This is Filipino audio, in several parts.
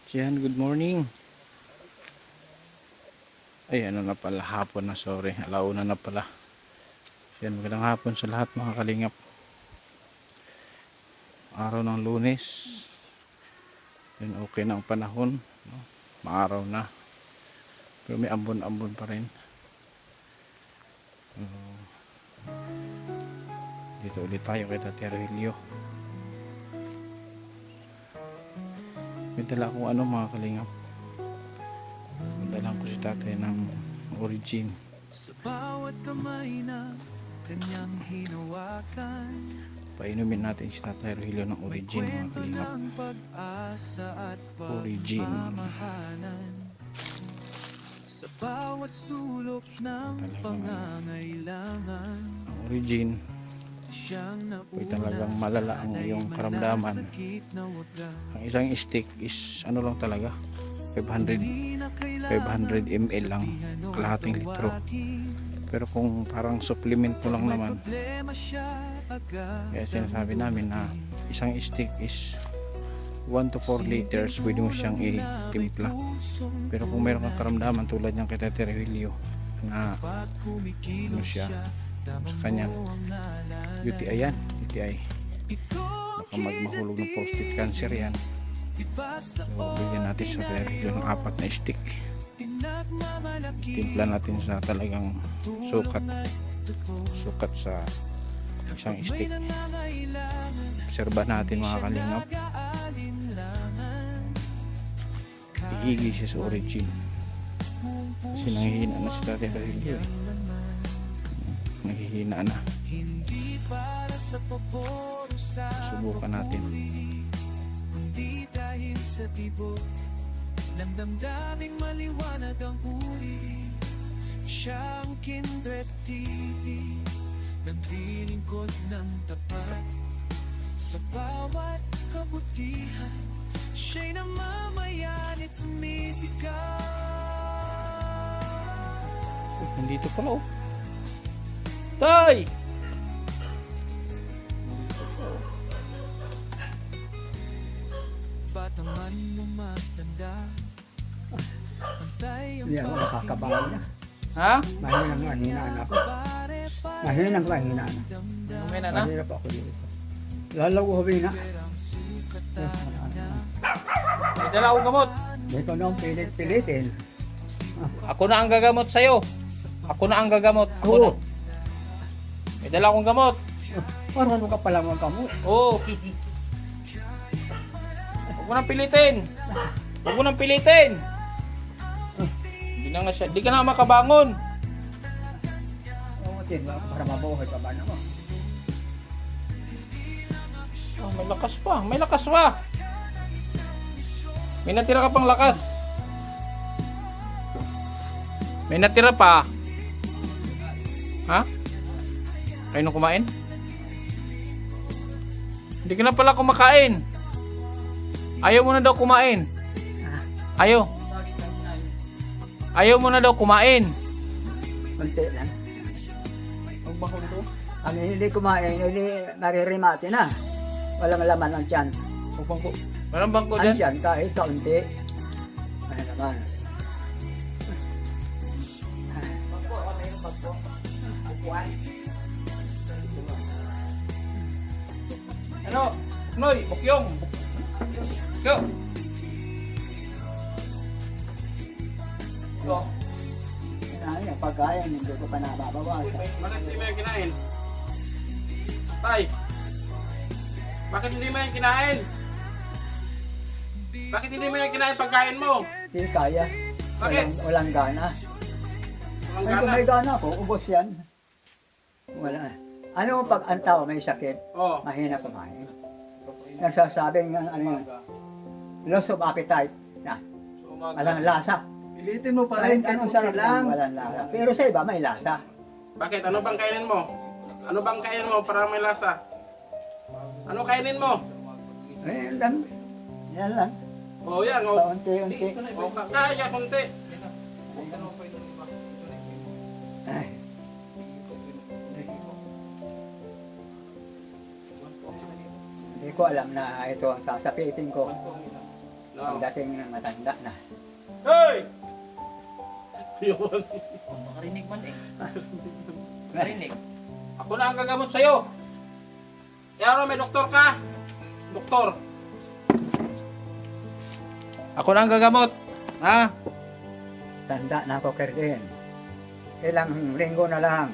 Yan, good morning. Ay, ano na pala, hapon na, sorry. Alauna na pala. Yan, magandang hapon sa lahat mga kalingap. Araw ng Lunes. Yan, okay na ang panahon. No? Maaraw na. Pero may ambon-ambon pa rin. Dito ulit tayo kay Tatay Rogelio. May dala akong ano mga kalingap. Dalang ko si tatay ng Origin. Sa bawat kamay na kanyang hinawakan, Painumin natin si Tatay Rogelio ng Origin mga kwento kalingap. ng pag-asa at Origin. pagmamahalan. Sa bawat sulok ng pangangailangan, Ang Origin siyang ay nauna talagang malala ang iyong karamdaman. sakit na wagas. Ang isang stick is ano lang talaga 500 ml lang, kalahating litro. Pero kung parang supplement mo lang naman, kaya sinasabi namin na isang stick is 1 to 4 liters, pwede mo siyang itimpla. Pero kung mayroon kang karamdaman tulad niyang kay Tatay Rogelio na ano siya, sa kanya UTI yan, UTI, baka magmahulog ng prostate cancer yan. So bigyan natin sa Tatay Rogelio ng 4 na stick. Timpla natin sa talagang sukat sa isang stick. Obserba natin mga kalingap, iigi siya sa Origin kasi nanghihina na si Tatay Rogelio. Nanghihina na. Subukan natin. Kundi dahil sa tibok ng damdaming maliwanag ang uri, siyang Kindred TV, naglilingkod ng tapat sa bawat kabutihan. Siya'y namamayan at sumisigaw. Nandito pala oh. Tay! Batangan mo matanda, antay ang Hindi ako nakakabahan niya. Ha? Mahinang mahinaan ako. Mahinang mahinaan. Umina na? Mahirap ako dito. Lalaguhin na. May dala akong gamot. Dito nung pilit-pilitin. Ako na ang gagamot sa'yo. Ako na ang gagamot. Ako na. Oo. May dala akong gamot. Parang ano ka pala mga kamot. Oo. Huwag mo nang pilitin. Huwag mo nang pilitin. Hindi na nga siya. Hindi ka na makabangon. Oo, tin, para mabuhay pa ba naman? Oh, may lakas pa. May lakas pa. May natira ka pang lakas. May natira pa. Ha? Kayo nung kumain? Hindi ka na pala kumakain. Ayaw mo na daw kumain. Ayaw. Ayaw mo na daw kumain. Kunti lang. Ang bako nito? Ang hindi kumain, hindi naririmati na. Walang laman ang tiyan. Ang bangko. Parang bangko Ang dyan. tiyan kahit kaunti. Ano naman. Ano? Noy, bukyong. Go. Go. Ano yung pagkain, hindi ko pa nababawasan. Bakit hindi mo yung kinain? Tay. Bakit hindi mo yung kinain? Bakit hindi mo yung kinain pagkain mo? Hindi kaya. Bakit? Walang gana. Walang Ay, kung gana. may gana ako, ubos yan. Wala. Ano pag ang tao may sakit, Oh. mahina kumain. Nagsasabing ano yun, loss of appetite. Na, So, umaga. walang lasa. Pilitin mo pa rin kahit Anong kunti lang. Walang lasa. Pero sa iba may lasa. Bakit? Ano bang kainin mo? Ano bang kainin mo para may lasa? Ano kainin mo? Eh, lang. Yan lang. Oh, yan. Oh. Paunti-unti. Oh, kaya kunti. Ay. Hindi ko alam na ito ang sasapitin ko. Pagdating ng matanda na. Hoy! Oh, makarinig man eh. Makarinig. Ako na ang gagamot sa'yo. Yaro, may doktor ka? Doktor. Ako na ang gagamot. Ha? Tanda na ako, Kerdin. Ilang linggo na lang.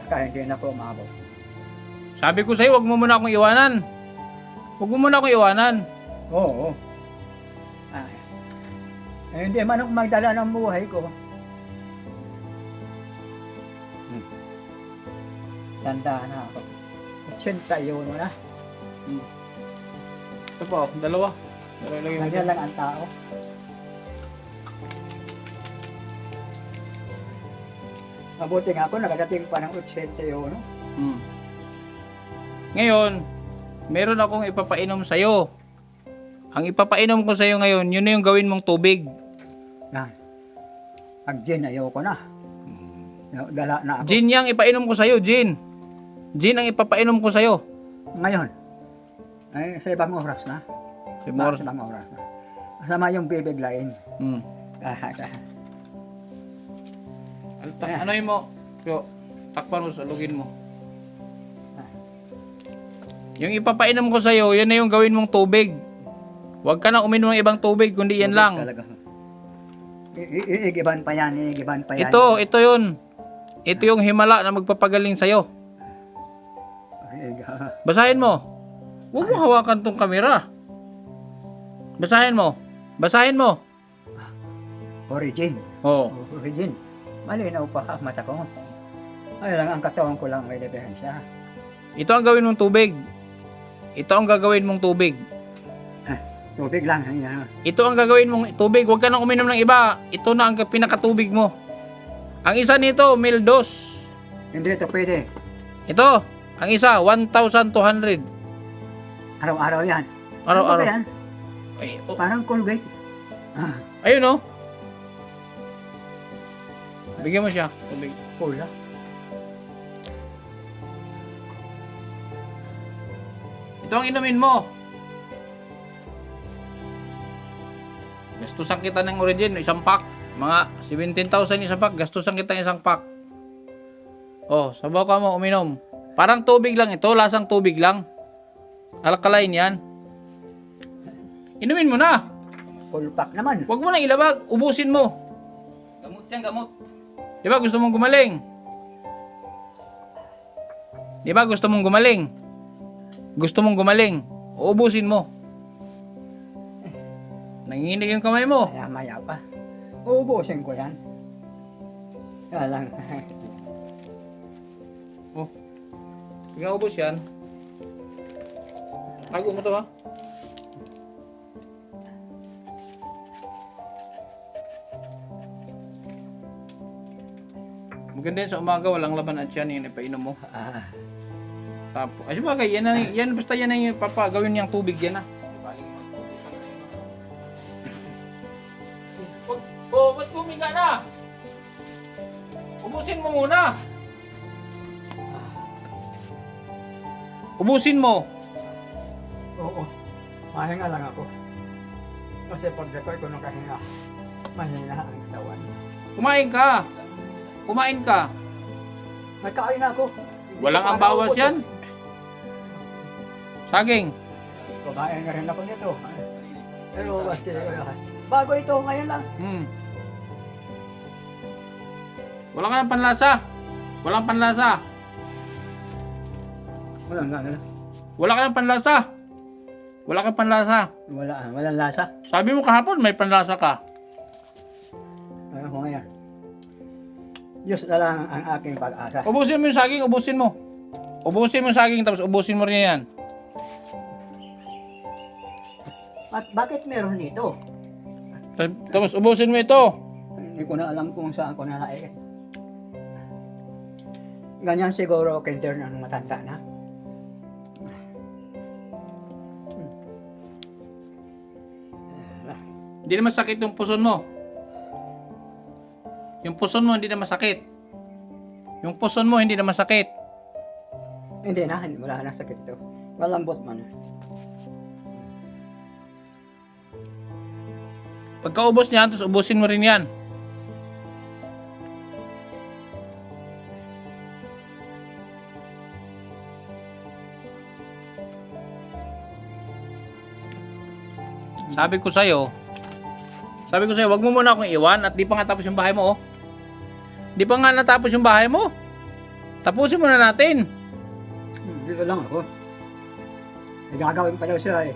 Saka hindi na ako umabot. Sabi ko sa'yo, wag mo muna akong iwanan. Wag mo muna akong iwanan. Oo. Hindi man ako magdala ng buhay ko. Tanda na ako. 81 na. Ito po, dalawa. Lagay mo Ganyan dyan. lang ang tao. Mabuti nga ako, nakadating pa ng 81. Hmm. Ngayon, meron akong ipapainom sa'yo. Ang ipapainom ko sa'yo ngayon, yun na yung gawin mong tubig. Yan. Pag gin, ayoko na. Dala na ako. Gin yang ipainom ko sa'yo, gin. Gin ang ipapainom ko sa'yo. Ngayon, ay, sa ibang oras na. Si Mor. Sa ibang oras na. Kasama yung bibiglain. Hmm. Ano yun mo? Yo, takpan mo, salugin mo. Yung ipapainom ko sa'yo, yan na yung gawin mong tubig. Huwag ka na uminom ng ibang tubig, kundi yan lang. Talaga. Iigiban pa yan, iigiban pa yan. Ito yun. Ito yung himala na magpapagaling sa'yo. Basahin mo. Huwag mo hawakan tong kamera. Basahin mo. Basahin mo. Origin. Oo. Origin. Malinaw pa ang mata ko. Ay lang, ang katawan ko lang may diferensya. Ito ang gawin mong tubig. Ito ang gagawin mong tubig. Tubig lang. Yan. Ito ang gagawin mong tubig. Huwag ka nang uminom ng iba. Ito na ang pinakatubig mo. Ang isa nito, Mildos. Hindi ito pwede. Ito, ang isa, 1,200. Araw-araw yan. Araw-araw. Ano ba yan? Ay, oh, Parang Colgate. ayun oh. Bigyan mo siya. Tubig. Cola. Ito ang inumin mo. Gastusan kita ng Origin, isang pack. Mga 17,000 isang pack. Gastusan kita ng isang pack. Oh, sabaw ka mo, uminom. Parang tubig lang ito, lasang tubig lang. Alkaline yan. Inumin mo na. Full pack naman. Huwag mo na ilabag, ubusin mo. Gamot yan, gamot. Di ba gusto mong gumaling? Di ba gusto mong gumaling? Gusto mong gumaling, uubusin mo. Nanginginig yung kamay mo. Maya pa. Uubusin ko yan. Kaya lang. Oh. Biglang ubos yan. Tago mo to ha. Maganda yan sa umaga, walang laman at yan yung ipainom mo. Tapos, ay sabagay, yan, basta yan ang papagawin niyang tubig yan ha. Oh, ba't kumiga na? Ubusin mo muna. Ubusin mo. Oo. Mahinga lang ako. Kasi pag dekoy ko nung kahinga, mahina ang katawan. Kumain ka. Kumain ka. Nagkain na ako. Walang ang bawas yan. Saging. Kumain na rin ako nito. Pero bago ito, ngayon lang. Wala ka ng panlasa. Walang panlasa. Wala ka ng panlasa. Wala kang panlasa. Walang lasa. Sabi mo kahapon may panlasa ka. Ano ko ngayon? Diyos na lang ang aking pag-asa. Ubusin mo yung saging, ubusin mo. Ubusin mo yung saging tapos ubusin mo rin yan. At bakit meron nito? Tapos ubusin mo ito. Hindi ko na alam kung saan ko na naiit. Ganyan siguro kinder ng matanda na. Hindi na masakit yung puson mo. Yung puson mo hindi na masakit. Yung puson mo hindi na masakit. Hindi na, wala na sakit ito. Malambot man. Pagkaubos niyan, tapos ubusin mo rin yan. Sabi ko sa'yo, wag mo muna akong iwan at di pa nga tapos yung bahay mo, oh. Di pa nga natapos yung bahay mo. Tapusin muna natin. Dito lang ako. May gagawin pa daw sila eh.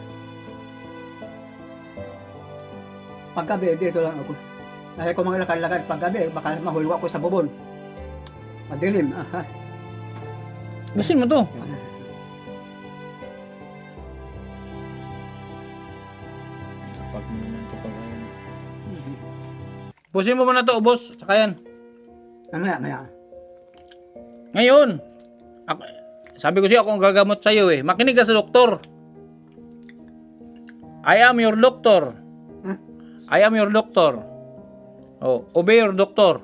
Paggabi, dito lang ako. Kasi kung mga lakad-lakad paggabi, baka mahulog ako sa bubon. Madilim. Aha. Gusin mo to. Lapag mo naman kapag ayun. Pusin mo muna to, ubos. Saka yan. Maya. Ngayon, sabi ko siya ako ang gagamot sa'yo eh. Makinig ka sa doktor. I am your doctor. Huh? I am your doctor. Oh, obey your doctor.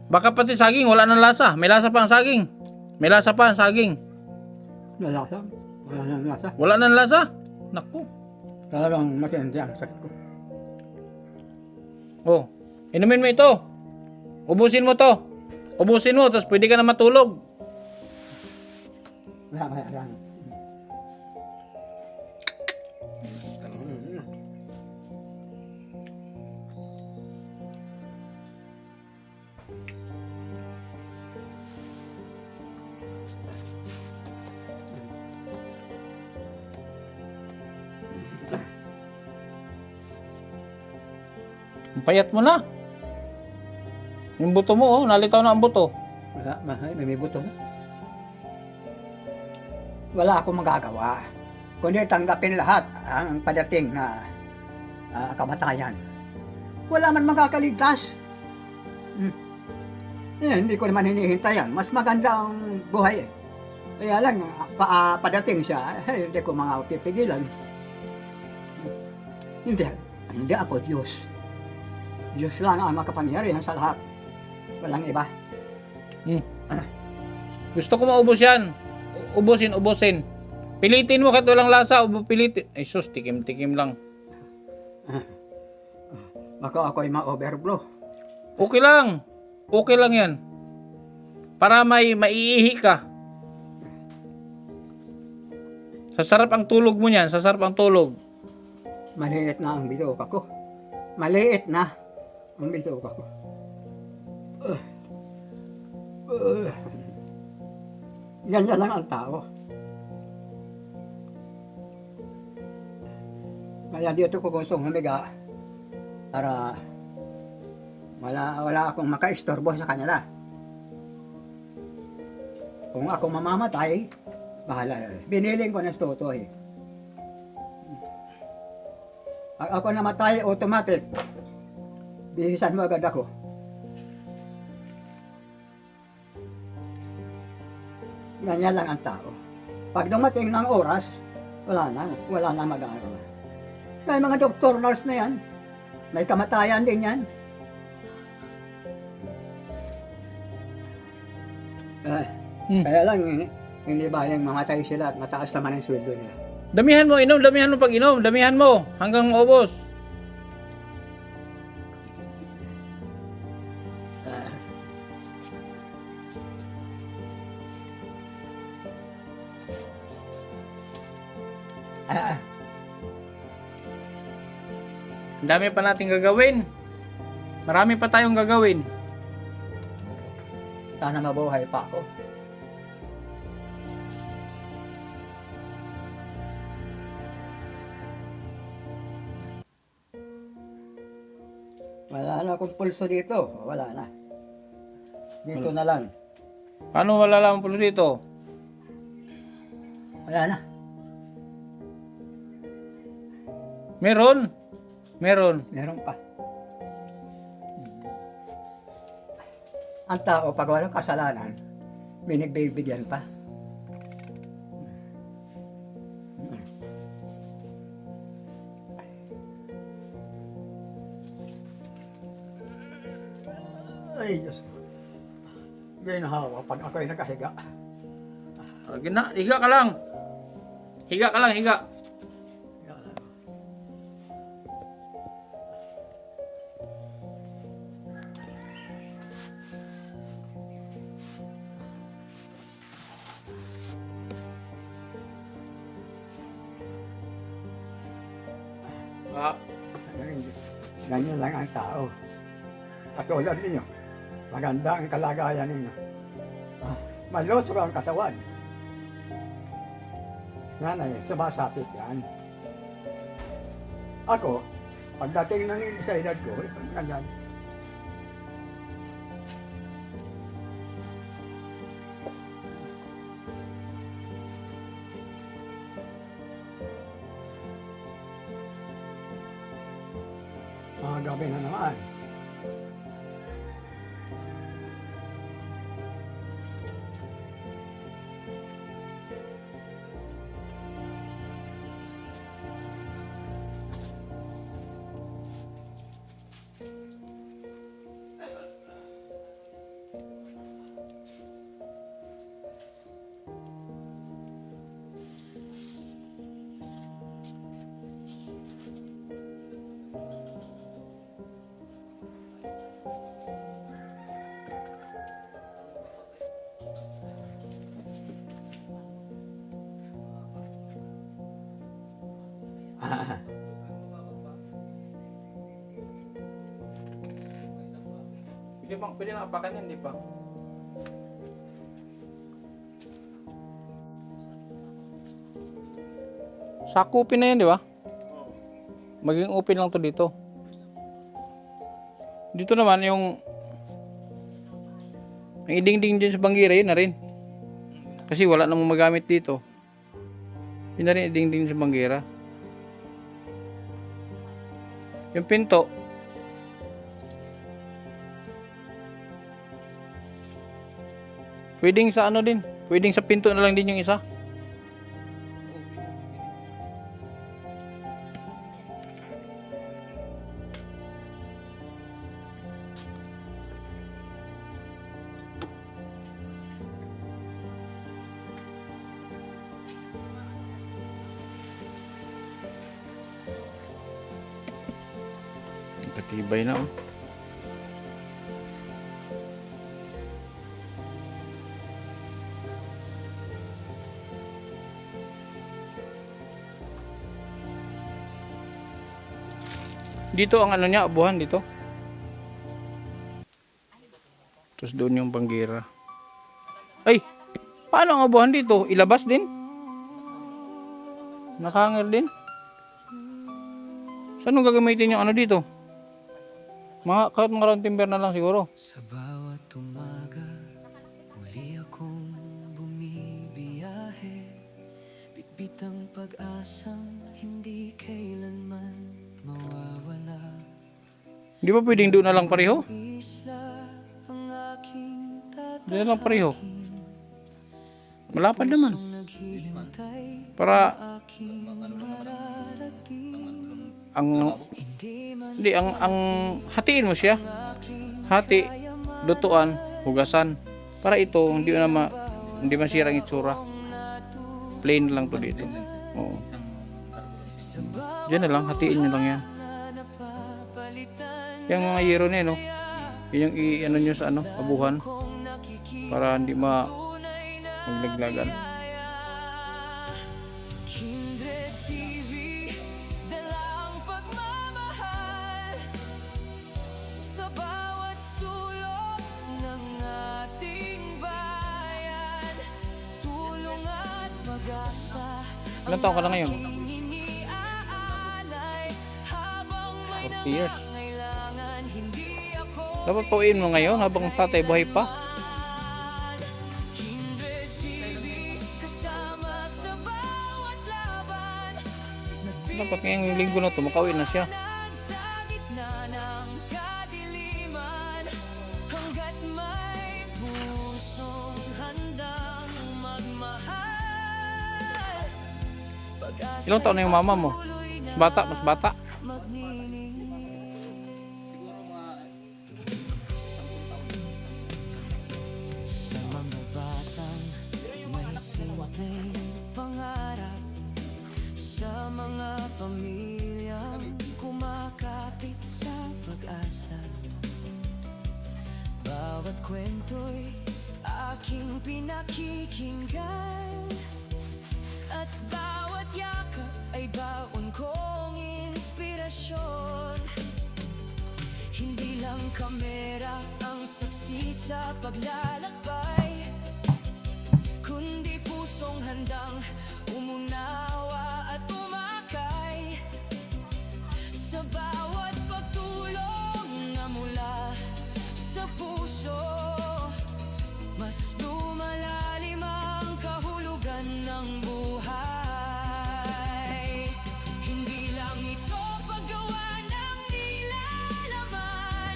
Baka pati saging, wala nang lasa. May lasa pa ang saging. May lasa pa ang saging. Lalasa. Wala nang lasa. Wala nang lasa. Naku. Talagang matindi ang sakit ko. Oh, inumin mo ito. Ubusin mo to. Ubusin mo, tapos pwede ka na matulog. Maya lang. Ang payat mo na. Yung buto mo, oh, nalitaw na ang buto. Wala, may buto mo. Wala akong magagawa. Kundi tanggapin lahat ang padating na kamatayan. Wala man makakaligtas. Hindi ko naman hinihintay yan. Mas maganda ang buhay eh. Kaya lang, padating siya, hindi ko mga pipigilan. Hindi ako Diyos. Diyos lang ang makapangyarihan sa lahat. Walang iba. Gusto ko maubos yan. Ubusin. Pilitin mo kahit walang lasa. Pilitin. Ay sus, tikim-tikim lang. Baka ako'y ma-overflow. Okay lang. Okay lang yan. Para maiihi ka. Sasarap ang tulog mo niyan. Sasarap ang tulog. Maliit na ang bituka ko. Maliit na ang bituka ko. Ganyan lang ang tao. Kaya dito ko gustong humiga para wala akong makaistorbo sa kanila. Kung ako mamamatay, bahala. Biniling ko na tutoy. Pag ako namatay, automatic. Bihisan mo agad ako. Ganyan lang ang tao. Pag dumating ng oras, wala na mag-aaral. Kaya mga doktor, nurse na yan, may kamatayan din yan. Kaya lang, hindi ba yung mamatay sila at mataas naman ang sweldo nila. Damihan mo inom, damihan mo pag inom, damihan mo hanggang maubos. Ang dami pa nating gagawin. Marami pa tayong gagawin. Sana mabuhay pa ako. Wala na akong pulso dito. Wala na. Dito na lang. Paano wala lang po dito? Wala na. Meron. Meron pa. Ang tao, pag walang kasalanan, binigbibigyan pa. Ay, Diyos ko. Ginahawa pag ako'y nakahiga. Gina, higa ka lang. Higa ka lang, higa. Ah, Ganyan lang ang tao. Katulad ninyo, maganda ang kalagayan ninyo. Malusog ang katawan. Yan ay, sumasapit yan. Ako, pagdating ng sa edad ko, ganyan. Mga gabi na naman. pwede na apakan yan, di pa? Sakupin na yan, di ba? Maging open lang to dito. Dito naman yung ang idingding dyan sa banggira, yun na rin. Kasi wala namang magamit dito. Yun na rin idingding sa banggira. Yung pinto, pwedeng sa ano din. Pwedeng sa pinto na lang din yung isa. Patibay na, oh. Dito ang ano niya, abuhan dito. Tapos doon yung banggira. Ay! Paano ang abuhan dito? Ilabas din? Nakahanger din? Saan nung gagamitin yung ano dito? Kahit mga round timber na lang siguro. Sa bawat umaga, muli akong bumibiyahe. Bitbit ang pag-asang hindi kailanman mawawala. Di ba pwedeng doon na lang pareho? Isla ang aking Doon na lang pareho. Malapad naman. naghihintay. Para Aking mararating. ang hatiin mo siya. Hati, lutuan, hugasan. Para ito hindi hindi masira ang itsura. Plain lang to dito. Oo. Diyan na lang, hatiin nyo lang yan. Yung mga yero na no. Yun yung i-ano nyo sa ano, abuhan. Para hindi maglaglagan. Kindred TV, dalang pagmamahal sa bawat sulok ng ating bayan. Tulong at pag-asa Ilan taon ka na ngayon? iniaalay habang may 40 years. nangangailangan. Hindi ako Dapat pauwiin mo ngayon habang tatay buhay pa. Kindred TV, kasama sa bawat laban. Dapat ngayong linggo na to, makauwi na siya. Sa gitna ng kadiliman, hanggat may pusong handang magmahal. Pag-asa Ilang taon na yung mama mo? Mas bata, mas bata. sa mga batang may pamilyang kumakapit sa pag-asa. Bawat kwento'y aking pinakikinggan, at bawat yakap ay baon kong inspirasyon. Hindi lang kamera ang saksi sa paglalakbay, kundi pusong handang umunawa at umakay sa bawat pagtulong na mula sa puso. Mas lumalalim ang kahulugan ng buhay. Hindi lang ito paggawa ng nilalaman,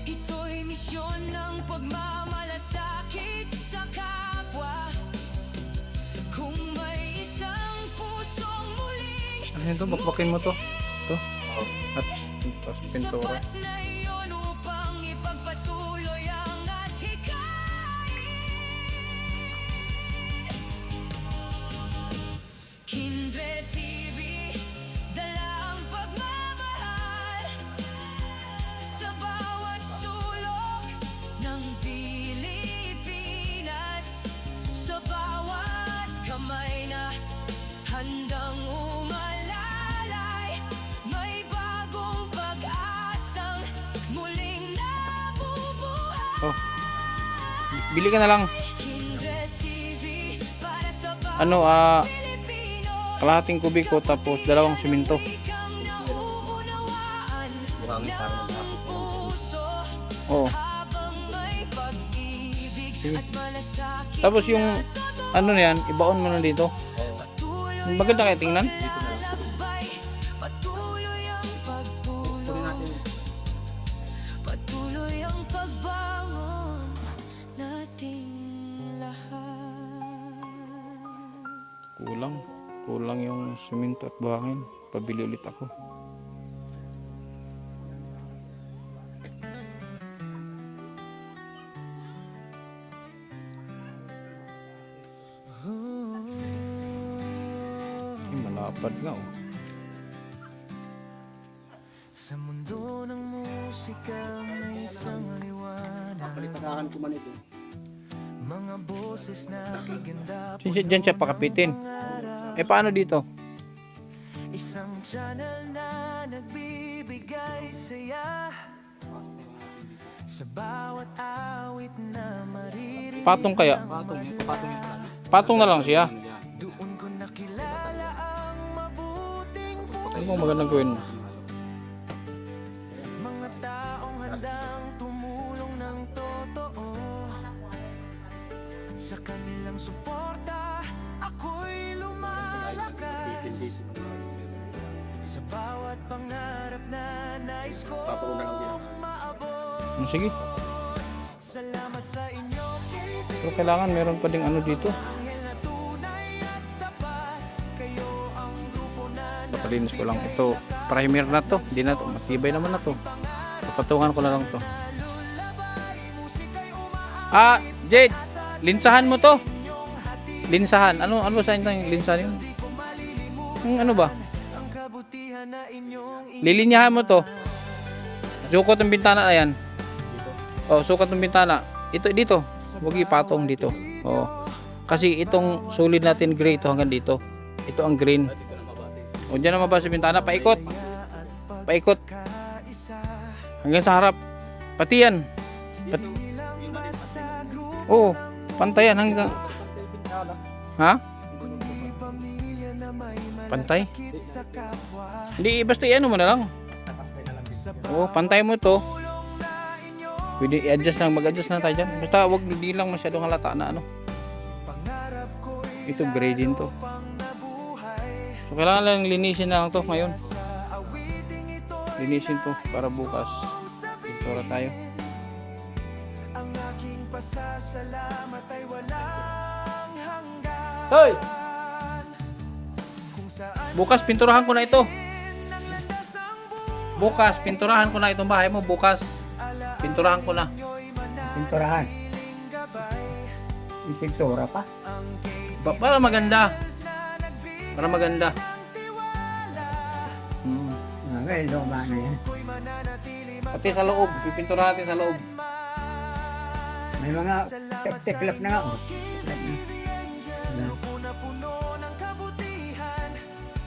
ito'y misyon ng pagmamalasakit sa kapwa. Kung may isang pusong muling Ano yun to? Bakbakin mo to. To. At tapos pintura. sapat na iyon upang ipagpatuloy ang adhikain. Kindred TV, dala ang pagmamahal sa bawat sulok ng Pilipinas, sa bawat kamay na handang umalalay. May bagong pag-asang muling nabubuhay. Oh. Bili ka na lang. Kindred TV, para sa Ano, bawat Pilipino, kalahating kubiko tapos dalawang simento. ikang nauunawaan ng puso. Oo. Habang may pag-ibig Sige. at malasakit Tapos yung ano na yan, ibaon mo na dito. patuloy Maganda kaya tingnan. lalakbay, patuloy ang pagtulong, patuloy ang pagbangon nating lahat. Kulang yung simento at buhangin. Pabili ulit ako. Ay, malapad nga oh. Sa mundo ng musika may isang liwanag, Pagkakahan ko man ito. mga boses na kiganda, Diyan siya pakapitin. Eh paano dito? isang channel na nagbibigay saya sa bawat awit na maririnig. Patong kaya? Patong na lang siya. Doon ko nakilala ang mabuting Ano bang magandang gawin mo? mga taong handang tumulong ng totoo. Sa kanilang suporta, ako'y lumalakas. Sa bawat pangarap na nais kong maabot. Sige. Salamat sa inyo, KTV. Pero kailangan meron pa ding ano dito. Anghel na tunay at tapat. Kayo ang grupo na Papalinis ko lang ito. Primer na to. Hindi na to. Matibay naman na to. Papatungan ko na lang to. Ah, Jade! Linsahan mo to. Linsahan. Ano sa inyo yung linsahan yun? Yung ano ba? ang kabutihan na inyong Lilinyahan mo to. Sukot ng bintana na yan. Oh, sukat ng bintana. Ito dito. Huwag ipatong dito. Oh. Kasi itong solid natin gray ito hanggang dito. Ito ang green. O diyan na mabasa sa bintana. Paikot. Paikot. Hanggang sa harap. Pati yan. Oo. Pantayan hanggang. Ha? Pantay? Hindi, basta ano mo na lang. Oo, pantay mo to. Pwede i-adjust lang, mag-adjust na tayo dyan. Basta wag hindi lang masyadong halata na ano. Ito gray din to. So kailangan lang linisin na lang to ngayon. Linisin to para bukas. Pintura tayo. ang aking pasasalamat ay walang hanggan. Hoy! Kung saan Bukas pinturahan ko na ito. ang landas ang buhay Bukas pinturahan ko na itong bahay mo. Bukas pinturahan ko na. Pinturahan. gabay. Yung pintura pa. Para maganda. Para maganda. Well, luma na yan. Pati sa loob, pipinturahan natin sa loob. May mga teklap na nga. Oh. Puno ng kabutihan.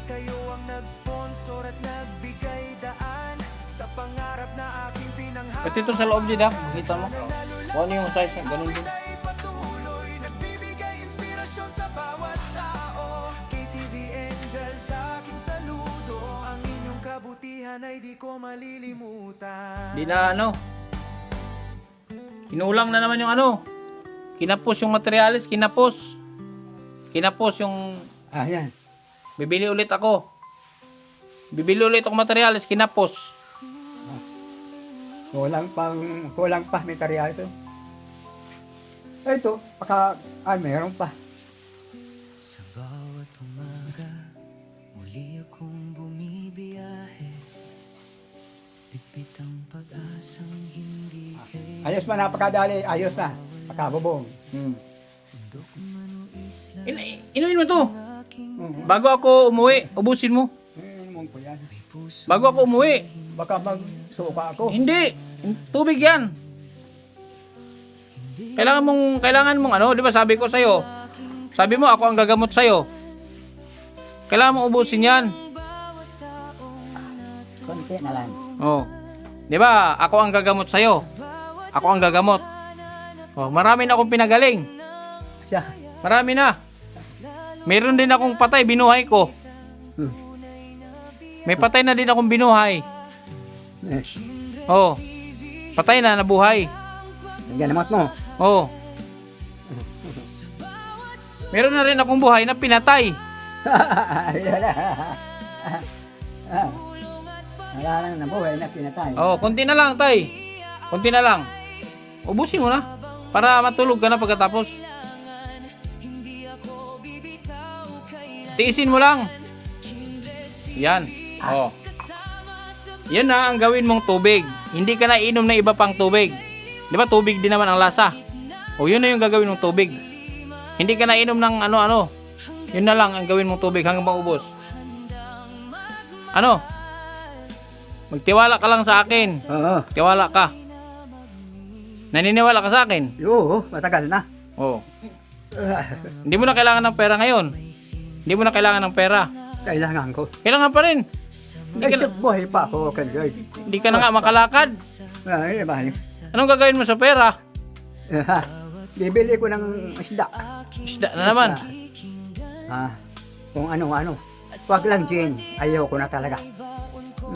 Kayo ang nag-sponsor at nagbigay daan sa pangarap na aking pinanghal. Pati ito sa loob din ha, makita mo. Kung ano yung size, ganun din. Ay patuloy nagbibigay inspirasyon sa bawat tao. KTV Angel sa aking saludo. Ang inyong kabutihan ay di ko malilimutan. Di na ano. Kinulang na naman yung ano. Kinapos yung materialis, kinapos. Kinapos yung Yan. bibili ulit ako. Bibili ulit ako materialis, kinapos. Kulang pa material ito. Ito, meron pa. Sa bawat umaga, muli akong bumibiyahe. Pipit ang pag-asang hindi kay Ayos man, napakadali. Ayos na. Pakabubong. Inumin mo to. Bago ako umuwi, ubusin mo. Mong po yan. Bago ako umuwi. Baka magsuka ako. Hindi. Tubig yan. Kailangan mong ano, di ba sabi ko sa'yo. Sabi mo, ako ang gagamot sa'yo. Kailangan mong ubusin yan. Konti na lang. Oh. Di ba, ako ang gagamot sa'yo. Ako ang gagamot. Oh, marami na akong pinagaling. Siya. Marami na. Meron din akong patay, binuhay ko. May patay na din akong binuhay. Oh. Patay na, nabuhay. Yan naman mo. Oh. Meron na rin akong buhay na pinatay. Wala lang na buhay na pinatay. Oh, konti na lang, tay. Konti na lang. Ubusin mo na para matulog ka na pagkatapos. Tiisin mo lang. Yan. Oh. Yan na ang gawin mong tubig. Hindi ka na inom ng iba pang tubig. Di ba tubig din naman ang lasa? O yun na yung gagawin mong tubig. Hindi ka na inom ng ano-ano. Yun na lang ang gawin mong tubig hanggang maubos. Ano? Magtiwala ka lang sa akin. Oo. Tiwala ka. Naniniwala ka sa akin? Oo, matagal na. Oo. Hindi mo na kailangan ng pera ngayon. Hindi mo na kailangan ng pera. Kailangan ko. Kailangan pa rin. Ay, buhay pa ako, Kaljoy. Hindi ka na nga makalakad. Ay, bali. Anong gagawin mo sa pera? Bibili ko ng isda. Isda na naman. Kung ano-ano. Wag lang gin. Ayaw ko na talaga.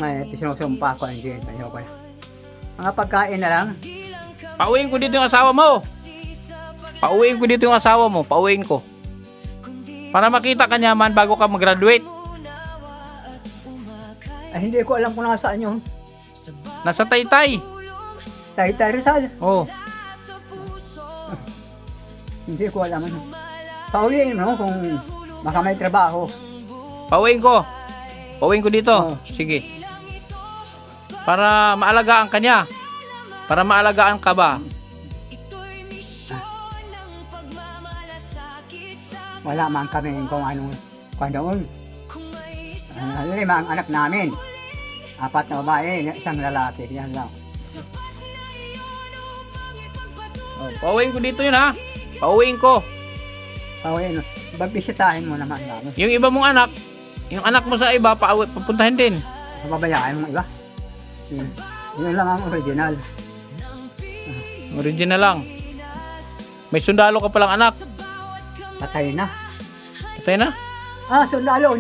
May sinusumpa ko ang gin. Ayaw ko na. Mga pagkain na lang. Pauwiin ko dito yung asawa mo. Pauwiin ko dito yung asawa mo. Pauwiin ko. Para makita ka niyaman bago ka mag-graduate. Ay, hindi ko alam kung nasaan yun. Nasa Taytay. Taytay Rizal. Oh. Hindi ko alam ano. Pauwiin mo kung baka may trabaho. Pauwiin ko. Pauwiin ko dito. Oo. Sige. Para maalagaan ka niya. Para maalagaan ka ba? Wala man kami kung anong doon. Lima ang anak namin. 4 na babae, 1 lalaki. Yan lang. Oh, pauwiin ko dito yun ha. Pauwiin ko. Pauwiin. Bagbisitahin mo naman namin. Yung iba mong anak, yung anak mo sa iba, papuntahin din. Pababayaan mo iba. Yun lang ang original. Original lang. May sundalo ka palang anak. Patay na. Patay na? Sundalo.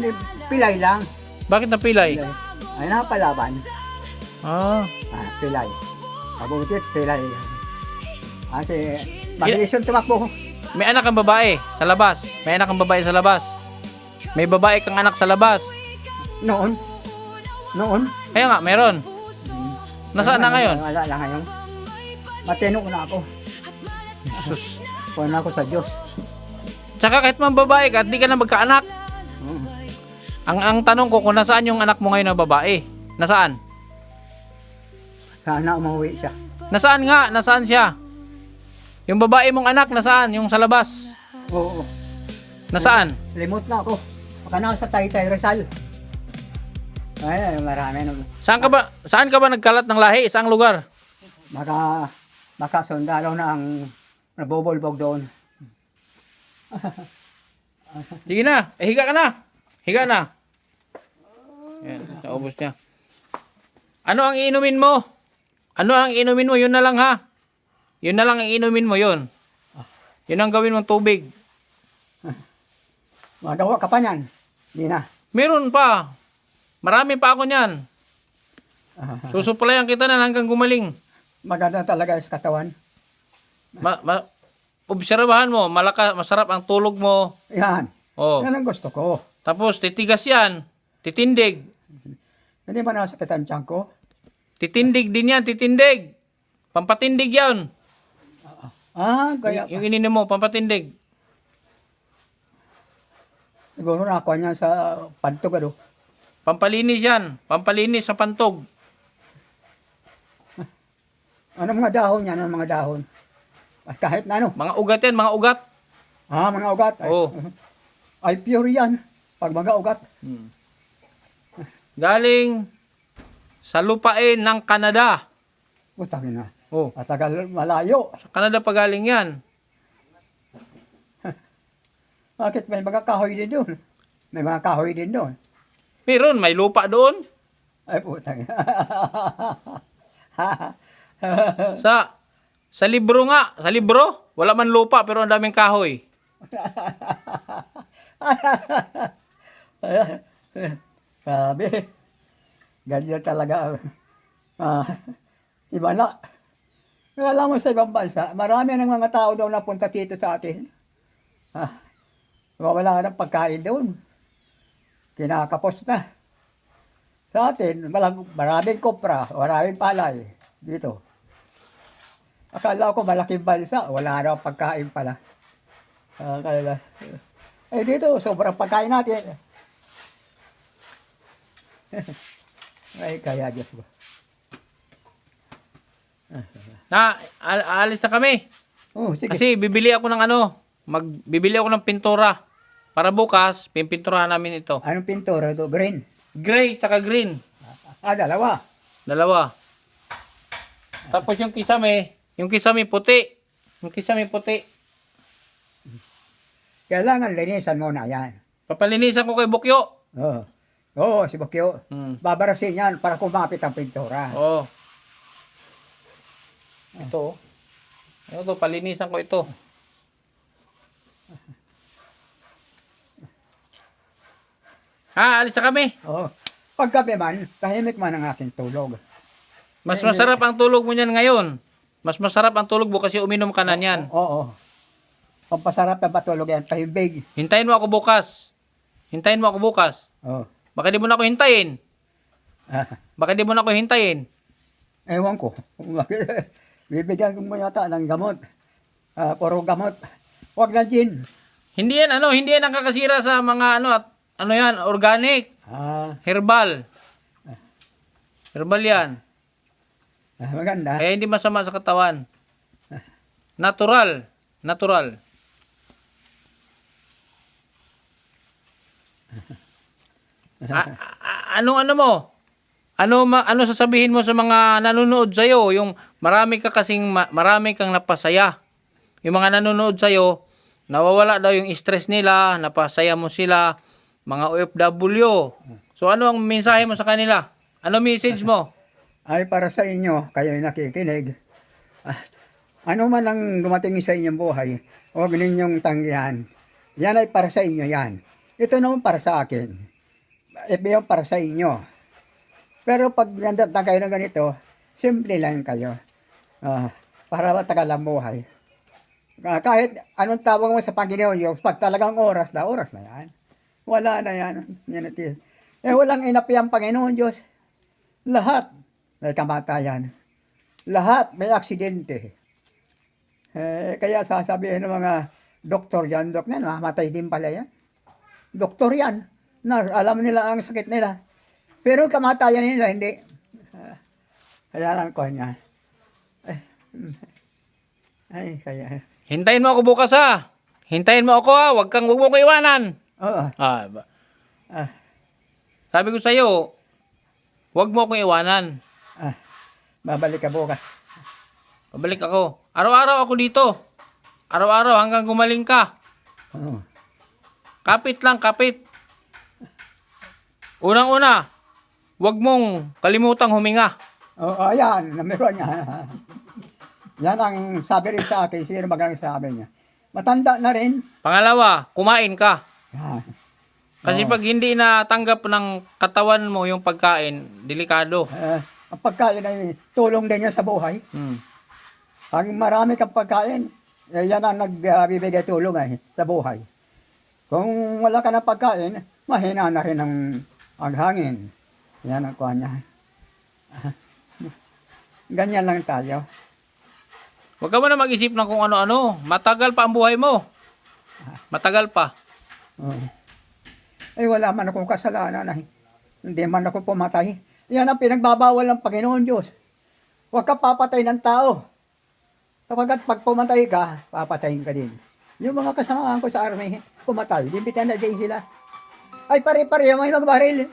Pilay lang. Bakit napilay? Pilay. Ay, napalaban. Pilay. Pabutit, pilay. Kasi, mabilis yung tumakbo ko. May anak kang babae sa labas. May anak kang babae sa labas. May babae kang anak sa labas. Noon. Kaya nga, meron. Nasaan na ngayon? Wala lang ngayon. Matino na ako. Sus. Kuha na ako sa Diyos. Tsaka kahit man babae ka at di ka na magkaanak. Ang tanong ko kung nasaan yung anak mo ngayon na babae? Nasaan? Sana umuwi siya. Nasaan nga? Nasaan siya? Yung babae mong anak, nasaan? Yung sa labas? Oo. Nasaan? Limot na ako. Baka na sa Taytay Rizal. Ay, marami nung Saan ka ba nagkalat ng lahi? Saang lugar? makasundalo na ang nabubulbog doon. Sige na, higa ka na. Higa na. Yan, naubos niya. Ano ang inumin mo? Ano ang inumin mo? Yun na lang ha. Yun na lang ang inumin mo yun. Yun ang gawin mong tubig. Magawa ka pa niyan. Hindi na. Meron pa. Marami pa ako niyan. Susuplayan kita na hanggang gumaling. Maganda talaga sa katawan. Obserbahan mo, masarap ang tulog mo. Yan. Oh. Yan ang gusto ko. Tapos titigas yan. Titindig. Hindi ba nasakit ang tiyan ko? Titindig din yan, titindig. Pampatindig yan. Kaya Yung ininom mo, pampatindig. siguro nakuha niya sa pantog ano. Pampalinis yan. Pampalinis sa pantog. Ano mga dahon yan? Ano mga dahon? At kahit na ano. Mga ugat yan, mga ugat. Mga ugat. Oo. Ay pure yan. Pag mga ugat. Galing sa lupain ng Canada. Utangin na. Oh, At tagal malayo. sa Canada pa galing yan. Bakit may mga kahoy din doon? May mga kahoy din doon. Meron, may lupa doon. Ay putang. Sa libro nga, sa libro, wala man lupa pero ang daming kahoy. Sabi. Ganyan talaga. Iba na. Alam mo sa ibang bansa, marami ng mga tao daw napunta dito sa atin. Wala ng pagkain doon. Kinakapos na. Sa atin, maraming kopra, maraming palay dito. Akala ko malaking bansa, wala na pagkain pala. Dito, sobrang pagkain natin. Ay, kaya Diyos ko. Aalis na kami. Oh, sige. Kasi bibili ako ng bibili ako ng pintura. Para bukas, pimpinturahan namin ito. Anong pintura ito? Green? Gray, tsaka green. Dalawa. Dalawa. Tapos yung kisame puti. Yung kisame puti. Kailangan linisan mo na yan. Papalinisan ko kay Bukyo. Oo, si Bakyo. Hmm. Babarasin yan para kumapit ang pintura. Oo. Ito. Ito, palinisan ko ito. Alis na kami. Oo. Paggabi man, tahimik man ang aking tulog. Mas masarap ang tulog mo niyan ngayon. Mas masarap ang tulog mo kasi uminom ka na niyan. Oo. Pampasarap na patulog yan, tahimik. Hintayin mo ako bukas. Hintayin mo ako bukas. Oo. Baka di mo na ako hintayin. Baka di mo na ako hintayin. Ewan ko. Bibigyan mo yata ng gamot. Puro gamot. Huwag na gin. Hindi yan ang kakasira sa mga yan, organic, herbal. Herbal yan. Maganda. Kaya hindi masama sa katawan. Natural. Natural. Ano mo? Ano sasabihin mo sa mga nanonood sa iyo? Yung marami kang napasaya. Yung mga nanonood sa iyo, nawawala daw yung stress nila, napasaya mo sila, mga OFW. So ano ang mensahe mo sa kanila? Ano message mo? Ay para sa inyo, kayo yung nakikinig. Ano man ang dumating sa inyong buhay, huwag ninyong tanggihan. Yan ay para sa inyo yan. Ito naman para sa akin. Ito yung para sa inyo. Pero pag nandatang kayo ng ganito, simple lang kayo. Para matagal ang buhay. Kahit anong tawag mo sa Panginoon Diyos, pag talagang oras na yan. Wala na yan. Walang inapi ang Panginoon Diyos. Lahat may kamatayan. Lahat may aksidente. Kaya sasabihin ng mga doktor yan, mamatay din pala yan. Doktor yan. Alam nila ang sakit nila. Pero kamatayan nila, hindi. Kaya lang ko niya. Kaya. Hintayin mo ako bukas ha. Hintayin mo ako ha. Huwag mo ko iwanan. Oo. Sabi ko sa'yo, Huwag mo akong iwanan. Ah, babalik ka bukas. Pabalik ako. Araw-araw ako dito. Araw-araw hanggang gumaling ka. Oo. Kapit lang, kapit. Unang-una, huwag mong kalimutang huminga. Oo, ayan, meron niya. Yan ang sabi rin sa akin, sino bagang sabi niya. Matanda na rin. Pangalawa, kumain ka. Yan. Kasi pag hindi natanggap ng katawan mo yung pagkain, delikado. Ang pagkain ay tulong din yan sa buhay. Hmm. Pag marami kang pagkain, yan ang nagbibigay tulong sa buhay. Kung wala ka ng pagkain, mahina na rin ang hangin. Yan ang kuha niya. Ganyan lang tayo. Huwag ka mo na mag-isip ng kung ano-ano. Matagal pa ang buhay mo. Matagal pa. Oo. Eh wala man akong kasalanan hindi man ako pumatay. Yan ang pinagbabawal ng Panginoon Diyos. Huwag ka papatay ng tao. Kapag pag pumatay ka, papatayin ka din. Yung mga kasamahan ko sa army, pumatay. Limbitan na din sila. Ay pare-pareho may magbaril.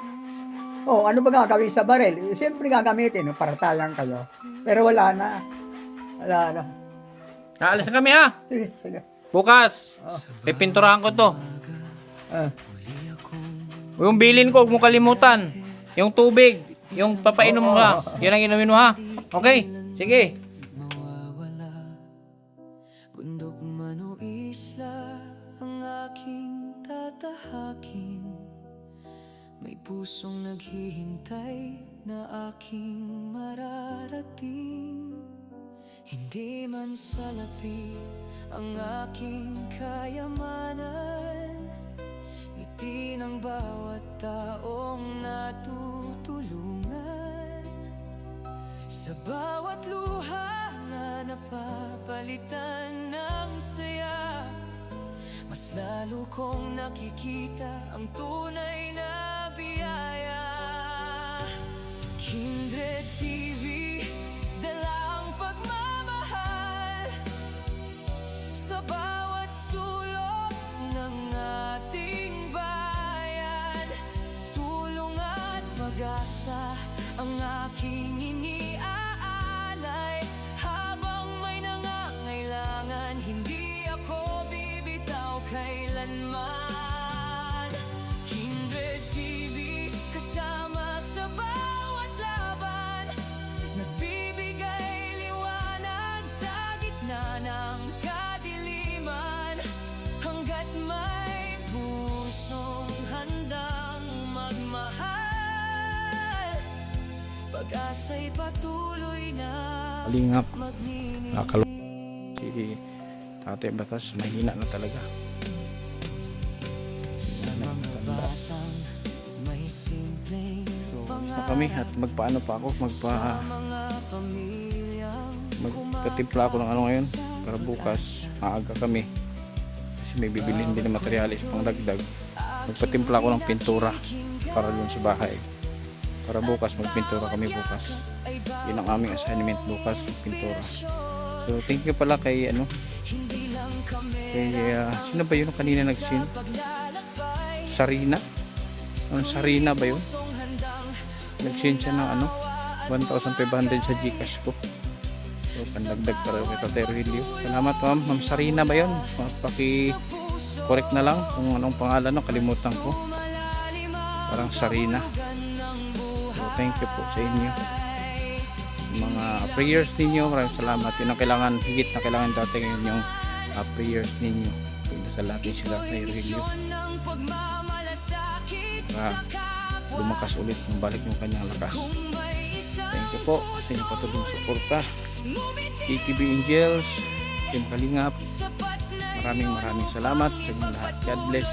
Oh, ano ba gagawin sa baril? Siyempre gagamitin, paratayan kayo. Pero wala na. Wala na. Naalis na kami ha. Sige, sige. Bukas. Pipinturahan ko to. Ah. Yung bilin ko, huwag mo kalimutan. Yung tubig, yung papainom mo ha. Yan ang inumin mo ha. Okay? Sige. Bundok man o isla ang aking tatahakin. May pusong naghihintay na aking mararating. Hindi man salapi ang aking kayamanan. Ngiti ng bawat taong natutulungan. Sa bawat luha na napapalitan ng saya, mas lalo kong nakikita ang tunay na biyaya. Kindred TV, dala ang pagmamahal sa bawat sulok ng ating bayan. Tulong at pag-asa ang aking iniaalay. Habang may nangangailangan, hindi ako bibitaw kailanman. Kindred TV, kasama sa bawat laban, nagbibigay liwanag sa gitna ng kadiliman. Hanggat may pusong handang magmahal, pag-asa'y patuloy na Kalingap. magniningning. Nakakalo. Si Tatay Batas, mahina na talaga. Sa mga batang may simpleng So, basta kami at magpaano pa ako, mga pamilyang magpatimpla ako ng ano ngayon para bukas maaga kami kasi may bibilhin din ng materyales pang dagdag. Magpatimpla ako ng pintura para dun sa bahay para bukas magpintura kami bukas. Yun ang aming assignment bukas, pintura. So thank you pala kay sino ba yun kanina nagsin? Sarina? Sarina ba yun? Nagsin siya ng 1,500 sa Gcash ko. So pandagdag para kay Tatay Relio. Salamat ma'am Sarina ba yun? Paki-correct na lang kung anong pangalan no, kalimutan ko. Parang Sarina. So thank you po sa inyo. Mga prayers ninyo, maraming salamat. Yun ang kailangan, higit na kailangan dati ngayon yung prayers ninyo. Pagdasal natin sila kay Relio para lumakas ulit, balik yung kanyang lakas. Thank you po sa inyong patulong suporta. KTV Angels, Team Kalingap, maraming salamat sa inyong lahat. God bless.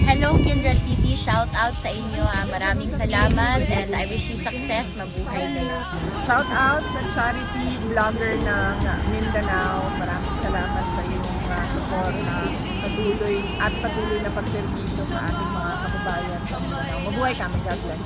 Hello Kindred TV, shout out sa inyo. Maraming salamat and I wish you success. Mabuhay kayo. Shout out sa charity vlogger ng Mindanao. Maraming salamat sa iyong support na patuloy na pagserbisyo sa ating mga kababayan sa Mindanao. Mabuhay kami, God bless.